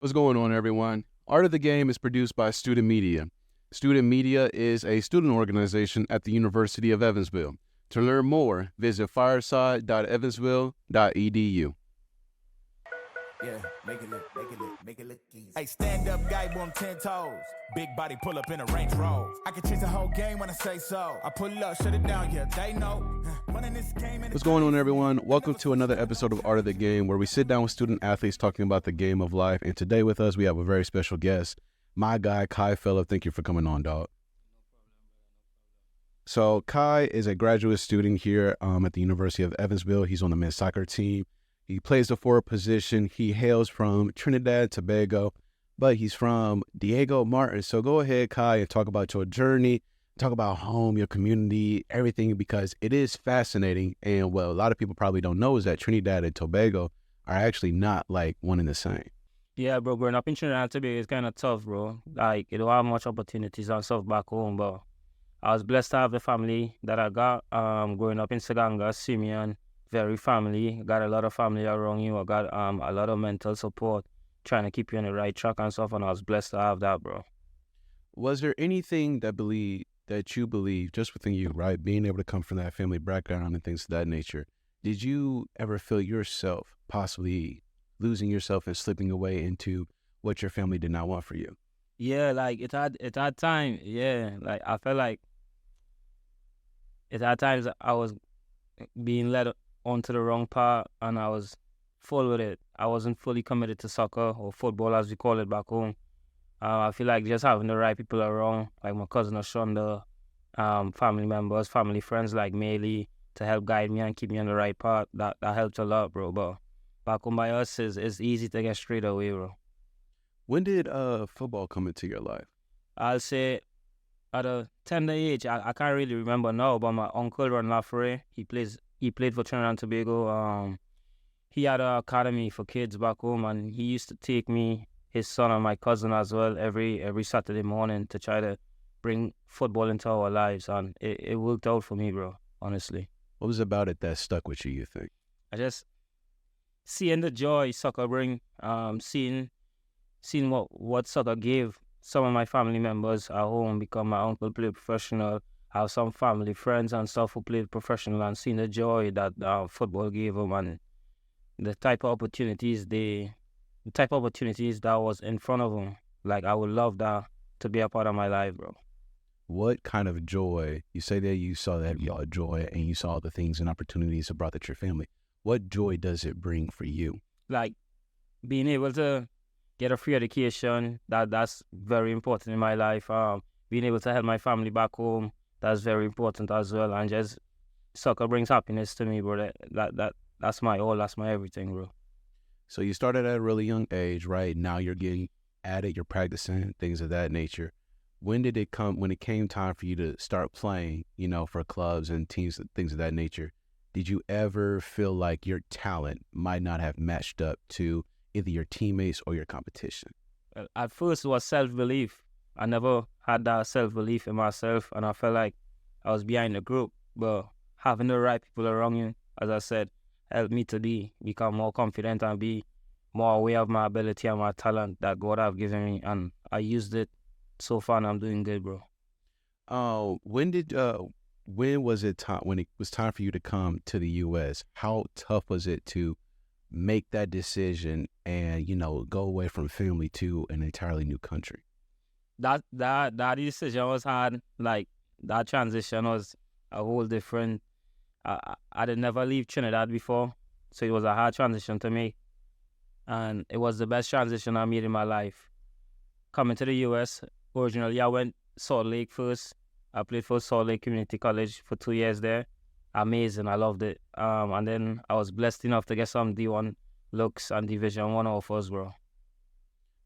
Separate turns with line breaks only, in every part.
What's going on, everyone? Art of the Game is produced by Student Media. Student Media is a student organization at the University of Evansville. To learn more, visit fireside.evansville.edu.
Yeah, make it look easy. Hey, stand up guy, on 10 toes. Big body pull up in a Range Rover. I can change the whole game when I say so. I pull up, shut it down, yeah, they know. Running this game.
What's going on, everyone? Welcome to another episode of Art of the Game, where we sit down with student athletes talking about the game of life. And today with us, we have a very special guest, my guy, Phillip. Thank you for coming on, dog. So Kai is a graduate student here at the University of Evansville. He's on the men's soccer team. He plays the forward position. He hails from Trinidad and Tobago, but he's from Diego Martin. So go ahead, Kai, and talk about your journey, talk about home, your community, everything, because it is fascinating. And what a lot of people probably don't know is that Trinidad and Tobago are actually not like one and the same.
Yeah, bro, growing up in Trinidad and Tobago is kind of tough, bro. Like, you don't have much opportunities and stuff back home, but I was blessed to have the family that I got growing up in Saganga, Simeon. Very family, got a lot of family around you. I got a lot of mental support, trying to keep you on the right track and stuff, and I was blessed to have that, bro.
Was there anything that you believe just within you, right? Being able to come from that family background and things of that nature. Did you ever feel yourself possibly losing yourself and slipping away into what your family did not want for you?
Yeah, like it had time. Yeah, like I felt like it had times I was being led onto the wrong path, and I was full with it. I wasn't fully committed to soccer or football, as we call it back home. I feel like just having the right people around, like my cousin Ashonda, family members, family friends like Maylee, to help guide me and keep me on the right path, that helped a lot, bro. But back home by us, it's easy to get straight away, bro.
When did football come into your life?
I'll say at a tender age, I can't really remember now, but my uncle Ron Lafray, he played for Trinidad and Tobago. He had an academy for kids back home, and he used to take me, his son, and my cousin as well every Saturday morning to try to bring football into our lives, and it worked out for me, bro, honestly.
What was about it that stuck with you think?
I just seeing the joy soccer bring, seeing what soccer gave some of my family members at home, because my uncle played professional. I have some family friends and stuff who played professional, and seeing the joy that football gave them, and the type of opportunities that was in front of them. Like, I would love that to be a part of my life, bro.
What kind of joy? You say that you saw that joy and you saw the things and opportunities it brought to your family. What joy does it bring for you?
Like, being able to get a free education, that's very important in my life. Being able to help my family back home, that's very important as well. And just soccer brings happiness to me, bro. That's my all. That's my everything, bro.
So you started at a really young age, right? Now you're getting at it, you're practicing, things of that nature. When it came time for you to start playing, for clubs and teams, things of that nature, did you ever feel like your talent might not have matched up to either your teammates or your competition?
At first, it was self-belief. I never had that self-belief in myself, and I felt like I was behind the group. But having the right people around you, as I said, helped me to become more confident and be more aware of my ability and my talent that God have given me, and I used it so far, and I'm doing good, bro.
When was it time for you to come to the U.S.? How tough was it to make that decision and go away from family to an entirely new country?
That decision was hard. Like, that transition was a whole different. I did never leave Trinidad before, so it was a hard transition to make, and it was the best transition I made in my life. Coming to the U.S., originally I went Salt Lake first. I played for Salt Lake Community College for 2 years there. Amazing, I loved it. And then I was blessed enough to get some D1 looks and Division 1 offers, bro.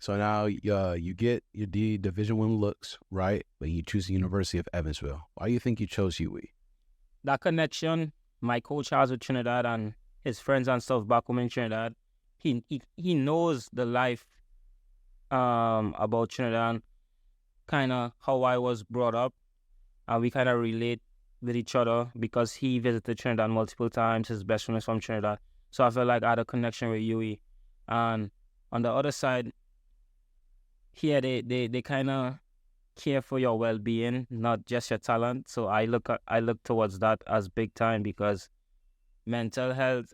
So now you get your Division 1 looks, right? But you choose the University of Evansville. Why do you think you chose UE?
That connection my coach has with Trinidad and his friends and stuff back home in Trinidad, he knows the life about Trinidad, kind of how I was brought up, and we kind of relate with each other because he visited Trinidad multiple times. His best friend is from Trinidad. So I felt like I had a connection with UE. And on the other side, here they kind of care for your well-being, not just your talent. So I look towards that as big time because mental health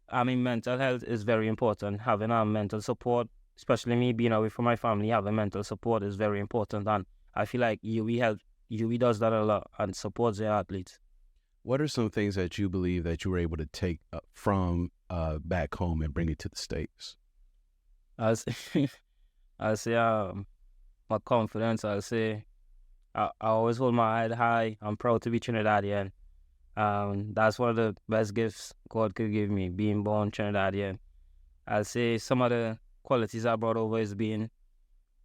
is very important. Having a mental support, especially me being away from my family, having mental support is very important. And I feel like UE does that a lot and supports their athletes.
What are some things that you believe that you were able to take from back home and bring it to the States?
I'll say, I'll say my confidence. I'll say I always hold my head high. I'm proud to be Trinidadian. That's one of the best gifts God could give me, being born Trinidadian. I'll say some of the qualities I brought over is being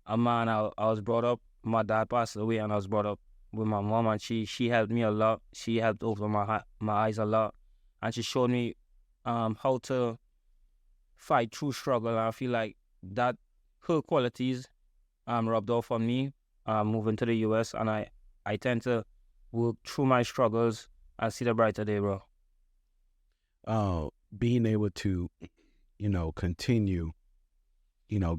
a man. I was brought up, my dad passed away and I was brought up with my mom, and she helped me a lot. She helped open my eyes a lot, and she showed me how to fight through struggle. And I feel like that her qualities rubbed off on me moving to the US, and I tend to work through my struggles and see the brighter day, bro.
Being able to, continue,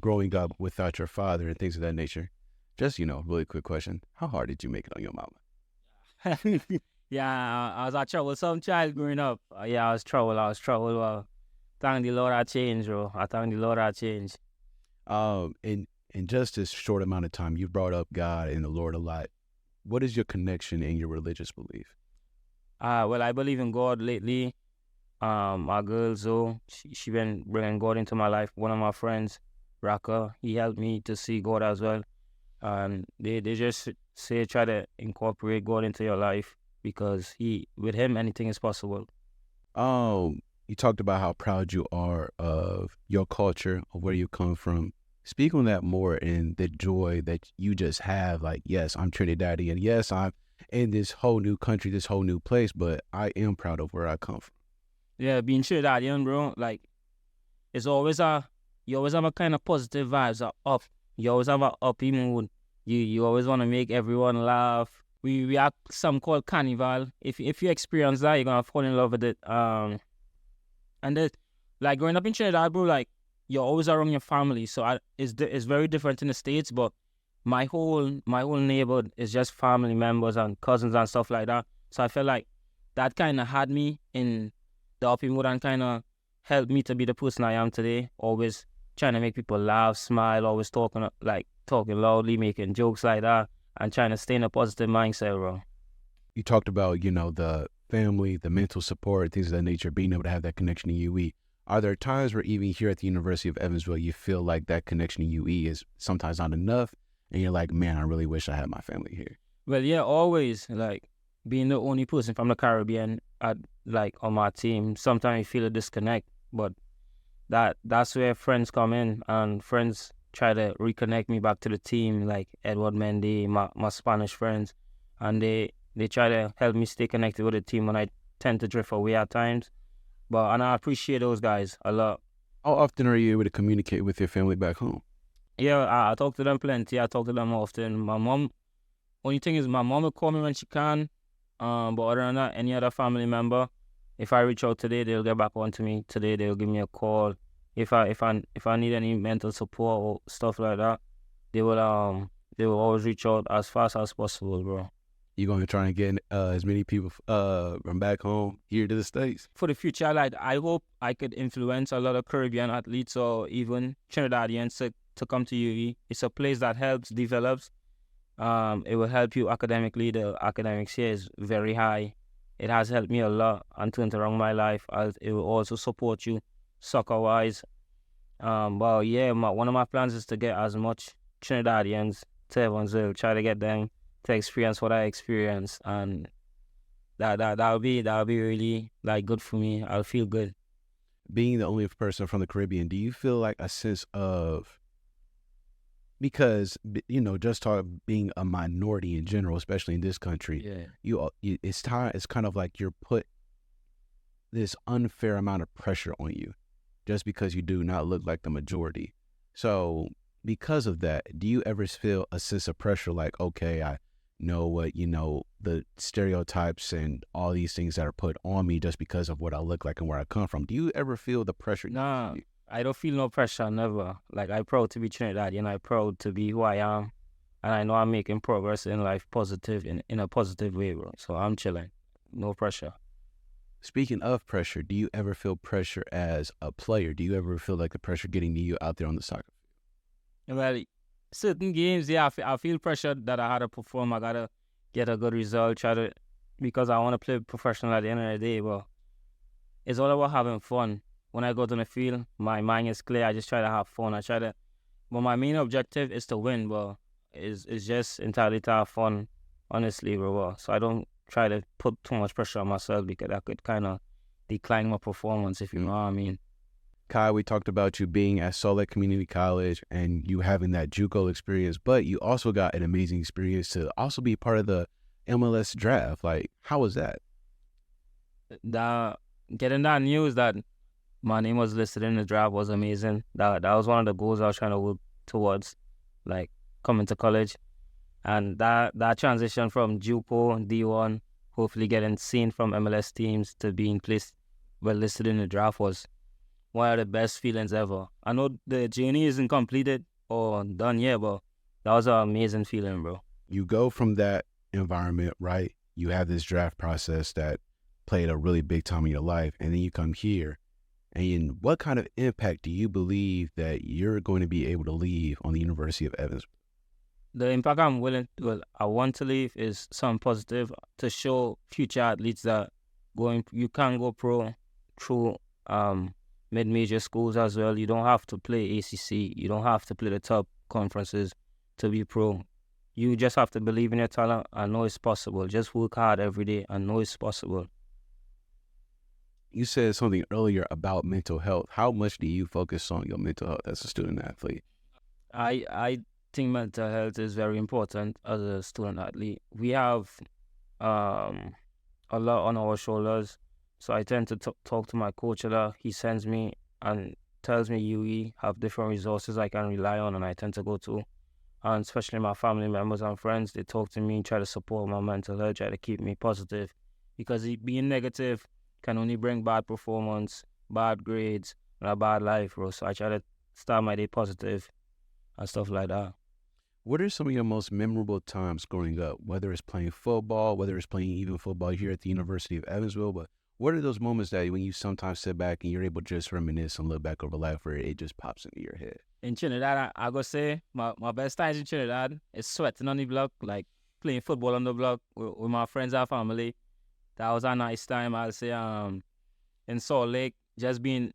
growing up without your father and things of that nature. Just, really quick question. How hard did you make it on your mama?
Yeah, I was a troublesome child growing up. Yeah, I was troubled. Thank the Lord I changed, bro. I thank the Lord I changed.
In just this short amount of time, you brought up God and the Lord a lot. What is your connection in your religious belief?
Well, I believe in God lately. My girl Zoe, she been bringing God into my life. One of my friends, Raka, he helped me to see God as well. They just say try to incorporate God into your life because with him anything is possible.
You talked about how proud you are of your culture, of where you come from. Speak on that more and the joy that you just have. Like, yes, I'm Trinidadian. Yes, I'm in this whole new country, this whole new place, but I am proud of where I come from.
Yeah, being Trinidadian, bro, like you always have a kind of positive vibes, up. You always have a uppy mood. You always want to make everyone laugh. We have some called carnival. If you experience that, you're gonna fall in love with it. And that, like growing up in Trinidad, bro, like you're always around your family, so it's very different in the States. But my whole neighborhood is just family members and cousins and stuff like that. So I feel like that kind of had me in the uppy mood and kind of helped me to be the person I am today. Always trying to make people laugh, smile, always talking loudly, making jokes like that, and trying to stay in a positive mindset, bro.
You talked about, the family, the mental support, things of that nature, being able to have that connection to UE. Are there times where even here at the University of Evansville, you feel like that connection to UE is sometimes not enough, and you're like, man, I really wish I had my family here?
Well, yeah, always, like, being the only person from the Caribbean on my team, sometimes you feel a disconnect, but that's where friends come in, and friends try to reconnect me back to the team, like Edward Mendy, my Spanish friends, and they try to help me stay connected with the team when I tend to drift away at times. And I appreciate those guys a lot.
How often are you able to communicate with your family back home?
Yeah, I talk to them plenty. I talk to them often. My mom, only thing is my mom will call me when she can. But other than that, any other family member, if I reach out today, they'll get back on to me. Today they'll give me a call. If I need any mental support or stuff like that, they will always reach out as fast as possible, bro.
You're going to try and get as many people from back home here to the States?
For the future, I hope I could influence a lot of Caribbean athletes or even Trinidadians to come to UE. It's a place that helps, develops. It will help you academically. The academics here is very high. It has helped me a lot and turned around my life. It will also support you soccer-wise. But yeah, one of my plans is to get as much Trinidadians to Evansville, try to get them to experience what I experienced, and that'll be really like good for me. I'll feel good.
Being the only person from the Caribbean, do you feel like a sense of, because just being a minority in general, especially in this country, it's kind of like you're put this unfair amount of pressure on you just because you do not look like the majority. So because of that, do you ever feel a sense of pressure like, okay, I know what, the stereotypes and all these things that are put on me just because of what I look like and where I come from? Do you ever feel the pressure?
Nah, I don't feel no pressure, never. Like, I'm proud to be Trinidadian. I'm proud to be who I am. And I know I'm making progress in life positive, in a positive way, bro. So I'm chilling. No pressure.
Speaking of pressure, do you ever feel pressure as a player? Do you ever feel like the pressure getting to you out there on the soccer
And well, certain games, yeah, I feel pressure that I had to perform. I got to get a good result, because I want to play professional at the end of the day. But it's all about having fun. When I go to the field, my mind is clear. I just try to have fun. But my main objective is to win, but it's just entirely to have fun, honestly, bro. So I don't try to put too much pressure on myself because that could kind of decline my performance, if you know what I mean.
Kai, we talked about you being at Salt Lake Community College and you having that JUCO experience, but you also got an amazing experience to also be part of the MLS draft. Like, how was that?
Getting that news that my name was listed in the draft was amazing. That was one of the goals I was trying to work towards, like coming to college. And that transition from JUCO, D1, hopefully getting seen from MLS teams to being listed in the draft was one of the best feelings ever. I know the journey isn't completed or done yet, but that was an amazing feeling, bro.
You go from that environment, right? You have this draft process that played a really big time in your life, and then you come here. And what kind of impact do you believe that you're going to be able to leave on the University of Evansville?
The impact I want to leave is something positive to show future athletes that you can go pro through mid-major schools as well. You don't have to play ACC. You don't have to play the top conferences to be pro. You just have to believe in your talent and know it's possible. Just work hard every day and know it's possible.
You said something earlier about mental health. How much do you focus on your mental health as a student athlete?
I think mental health is very important as a student athlete. We have a lot on our shoulders. So I tend to talk to my coach a lot. He sends me and tells me we have different resources I can rely on and I tend to go to. And especially my family members and friends, they talk to me, try to support my mental health, try to keep me positive. Because being negative can only bring bad performance, bad grades, and a bad life, bro. So I try to start my day positive and stuff like that.
What are some of your most memorable times growing up? Whether it's playing football, whether it's playing even football here at the University of Evansville, but what are those moments that when you sometimes sit back and you're able to just reminisce and look back over life where it just pops into your head?
In Trinidad, I gotta say, my best times in Trinidad is sweating on the block, like playing football on the block with my friends and family. That was a nice time. I'll say in Salt Lake, just being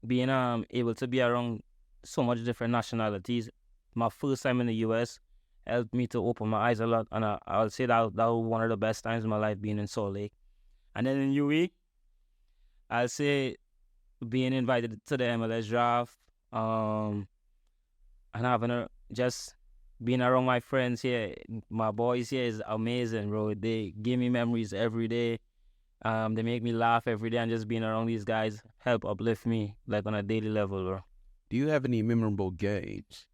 able to be around so much different nationalities. My first time in the US helped me to open my eyes a lot, and I'll say that was one of the best times in my life being in Salt Lake. And then in UE, I'll say being invited to the MLS draft, and having just being around my friends here, my boys here is amazing, bro. They give me memories every day. They make me laugh every day, and just being around these guys help uplift me like on a daily level, bro.
Do you have any memorable games?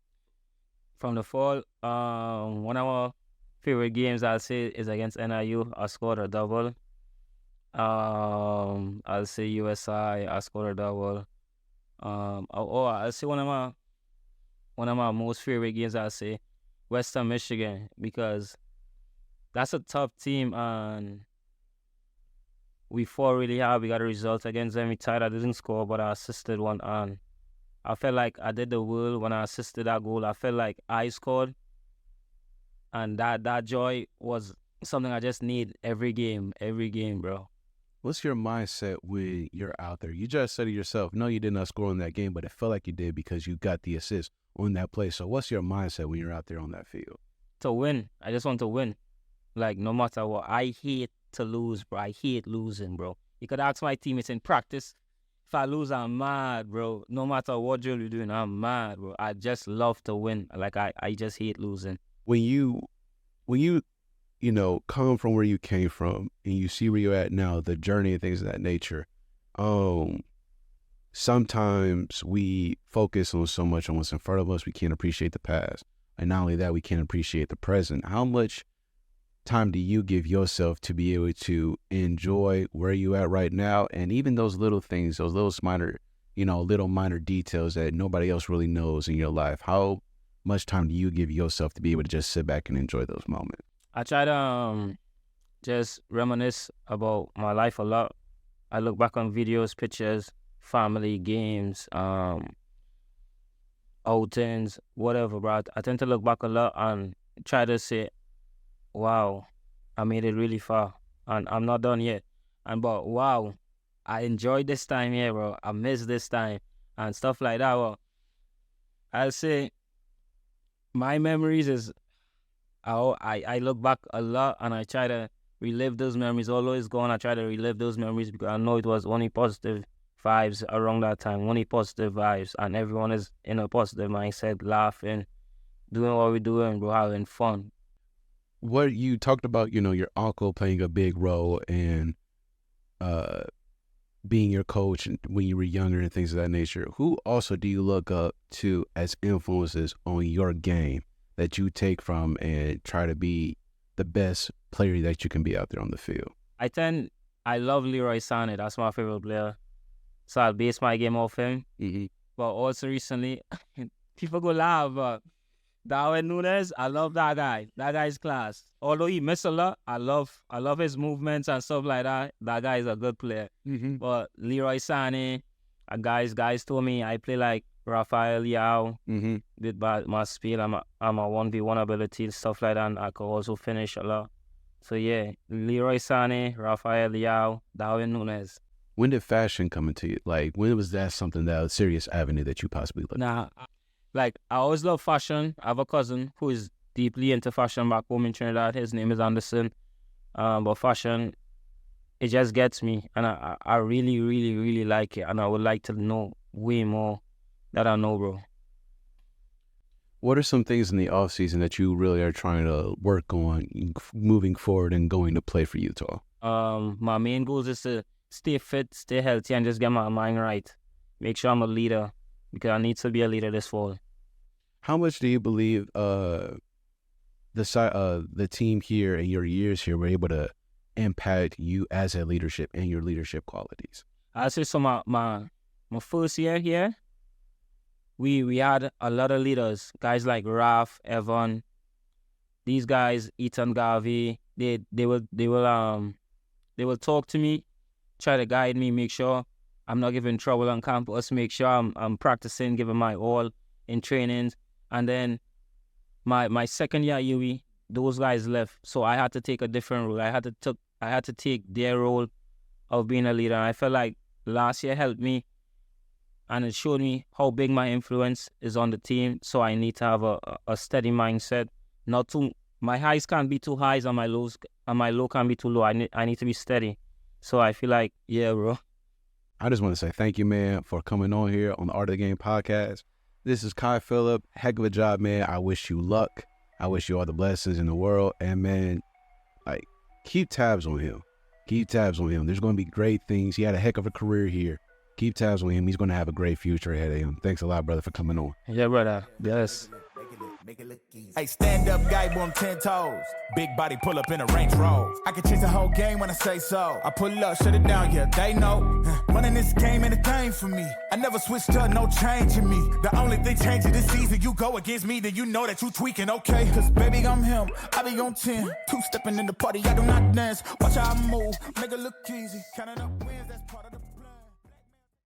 From the fall, one of my favorite games I'll say is against NIU. I scored a double. I'll say USI. I scored a double. I'll say one of my most favorite games. I'll say Western Michigan, because that's a tough team and we fought really hard. We got a result against them. We tied. I didn't score, but I assisted one, and I felt like I did the world when I assisted that goal. I felt like I scored, and that joy was something I just need every game, bro.
What's your mindset when you're out there? You just said it yourself. No, you did not score in that game, but it felt like you did because you got the assist on that play. So what's your mindset when you're out there on that field?
To win. I just want to win. Like, no matter what. I hate to lose, bro. I hate losing, bro. You could ask my teammates in practice. If I lose, I'm mad, bro. No matter what drill you're doing, I'm mad, bro. I just love to win. Like, I just hate losing.
When you come from where you came from and you see where you're at now, the journey and things of that nature, sometimes we focus on so much on what's in front of us, we can't appreciate the past. And not only that, we can't appreciate the present. How much time do you give yourself to be able to enjoy where you at right now, and even those little things, those little little minor details that nobody else really knows in your life. How much time do you give yourself to be able to just sit back and enjoy those moments?
I try to just reminisce about my life a lot. I look back on videos, pictures, family, games, outings, whatever, bro. I tend to look back a lot and try to say, wow, I made it really far and I'm not done yet. But wow, I enjoyed this time here, bro. I missed this time and stuff like that. Well, I'll say my memories is, I look back a lot and I try to relive those memories. Although it's gone, I try to relive those memories because I know it was only positive vibes around that time, only positive vibes, and everyone is in a positive mindset, laughing, doing what we're doing, bro, having fun.
What you talked about, your uncle playing a big role in being your coach when you were younger and things of that nature. Who also do you look up to as influences on your game that you take from and try to be the best player that you can be out there on the field?
I love Leroy Sané. That's my favorite player. So I'll base my game off him.
Mm-hmm.
But also recently, people go laugh, but Darwin Núñez, I love that guy. That guy's class. Although he missed a lot, I love his movements and stuff like that. That guy is a good player.
Mm-hmm.
But Leroy Sané, guys told me I play like Rafael Leao.
Mm-hmm.
With my speed, I'm a 1v1 ability, stuff like that, and I could also finish a lot. So yeah, Leroy Sané, Rafael Leao, Darwin Núñez.
When did fashion come into you? Like, when was that something that a serious avenue that you possibly looked at?
Nah, like, I always love fashion. I have a cousin who is deeply into fashion back home in Trinidad. His name is Anderson. But fashion, it just gets me. And I really, really, really like it. And I would like to know way more that I know, bro.
What are some things in the off season that you really are trying to work on moving forward and going to play for Utah?
My main goal is to stay fit, stay healthy, and just get my mind right. Make sure I'm a leader because I need to be a leader this fall.
How much do you believe the team here and your years here were able to impact you as a leadership and your leadership qualities?
I say so. My first year here, we had a lot of leaders, guys like Raf, Evan. These guys, Ethan Garvey, they will talk to me, try to guide me, make sure I'm not giving trouble on campus, make sure I'm practicing, giving my all in trainings. And then my second year at UE, those guys left, so I had to take a different role. I had to take their role of being a leader. And I felt like last year helped me, and it showed me how big my influence is on the team. So I need to have a steady mindset. My highs can't be too highs, and my low can't be too low. I need to be steady. So I feel like, yeah, bro.
I just want to say thank you, man, for coming on here on the Art of the Game podcast. This is Kai Phillip. Heck of a job, man. I wish you luck. I wish you all the blessings in the world. And, man, like, keep tabs on him. Keep tabs on him. There's going to be great things. He had a heck of a career here. Keep tabs on him. He's going to have a great future ahead of him. Thanks a lot, brother, for coming on.
Yeah, brother. Yes.
Hey, stand up guy on 10 toes. Big body pull up in a Range Rover. I can change the whole game when I say so. I pull up, shut it down, yeah, they know. Running this game ain't a thing for me. I never switched up, no change in me. The only thing changing this season, you go against me, then you know that you tweaking, okay? Cause baby, I'm him, I be on 10. Two-stepping in the party, I do not dance. Watch how I move, make it look easy. Counting up.